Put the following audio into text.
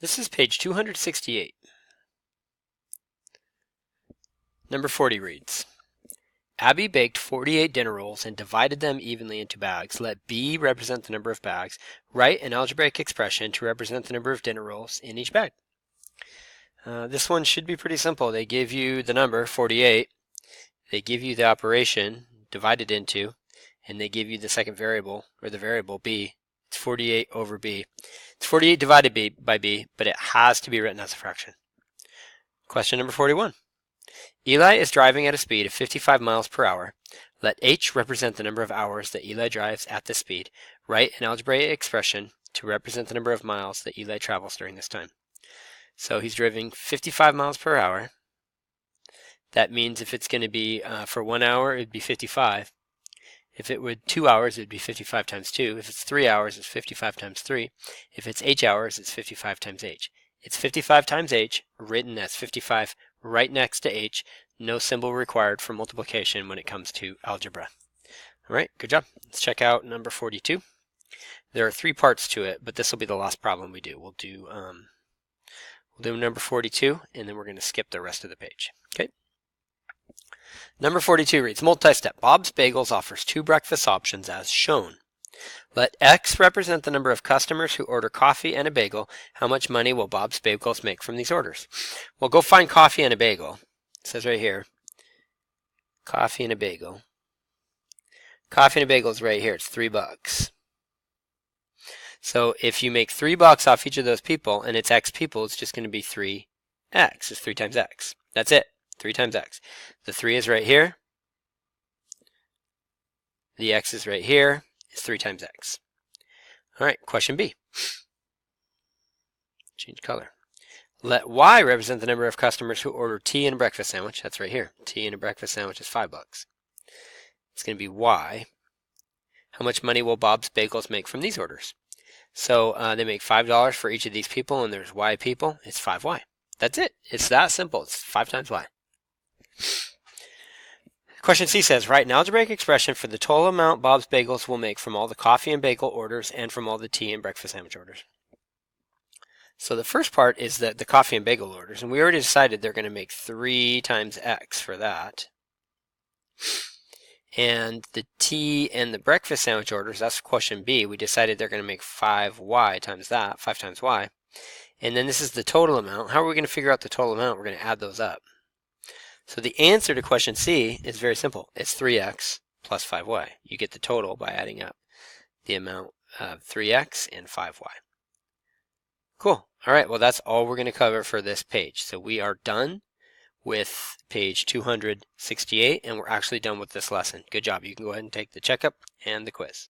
This is page 268. Number 40 reads, Abby baked 48 dinner rolls and divided them evenly into bags. Let B represent the number of bags. Write an algebraic expression to represent the number of dinner rolls in each bag. This one should be pretty simple. They give you the number 48, they give you the operation divided into, and they give you the second variable, or the variable B. It's 48 over B. It's 48 divided by B, but it has to be written as a fraction. Question number 41. Eli is driving at a speed of 55 miles per hour. Let H represent the number of hours that Eli drives at this speed. Write an algebraic expression to represent the number of miles that Eli travels during this time. So he's driving 55 miles per hour. That means if it's going to be for 1 hour, it would be 55. If it would 2 hours, it would be 55 times 2. If it's 3 hours, it's 55 times 3. If it's H hours, it's 55 times H. It's 55 times H, written as 55 right next to H. No symbol required for multiplication when it comes to algebra. All right, good job. Let's check out number 42. There are 3 parts to it, but this will be the last problem we do. We'll do number 42, and then we're going to skip the rest of the page. Okay. Number 42 reads, multi-step. Bob's Bagels offers 2 breakfast options as shown. Let X represent the number of customers who order coffee and a bagel. How much money will Bob's Bagels make from these orders? Well, go find coffee and a bagel. It says right here, coffee and a bagel. Coffee and a bagel is right here. It's $3. So if you make $3 off each of those people, and it's X people, it's just going to be 3X. It's 3 times X. That's it. 3 times X. The 3 is right here. The X is right here. It's 3 times X. All right, question B. Change color. Let Y represent the number of customers who order tea and a breakfast sandwich. That's right here. Tea and a breakfast sandwich is $5. It's going to be Y. How much money will Bob's Bagels make from these orders? So they make $5 for each of these people, and there's Y people. It's 5Y. That's it. It's that simple. It's 5 times Y. Question C says, write an algebraic expression for the total amount Bob's Bagels will make from all the coffee and bagel orders and from all the tea and breakfast sandwich orders. So the first part is the coffee and bagel orders, and we already decided they're going to make 3 times X for that. And the tea and the breakfast sandwich orders, that's question B. We decided they're going to make 5Y times that, 5 times Y. And then this is the total amount. How are we going to figure out the total amount? We're going to add those up. So the answer to question C is very simple. It's 3X plus 5Y. You get the total by adding up the amount of 3X and 5Y. Cool. All right, well, that's all we're going to cover for this page. So we are done with page 268, and we're actually done with this lesson. Good job. You can go ahead and take the checkup and the quiz.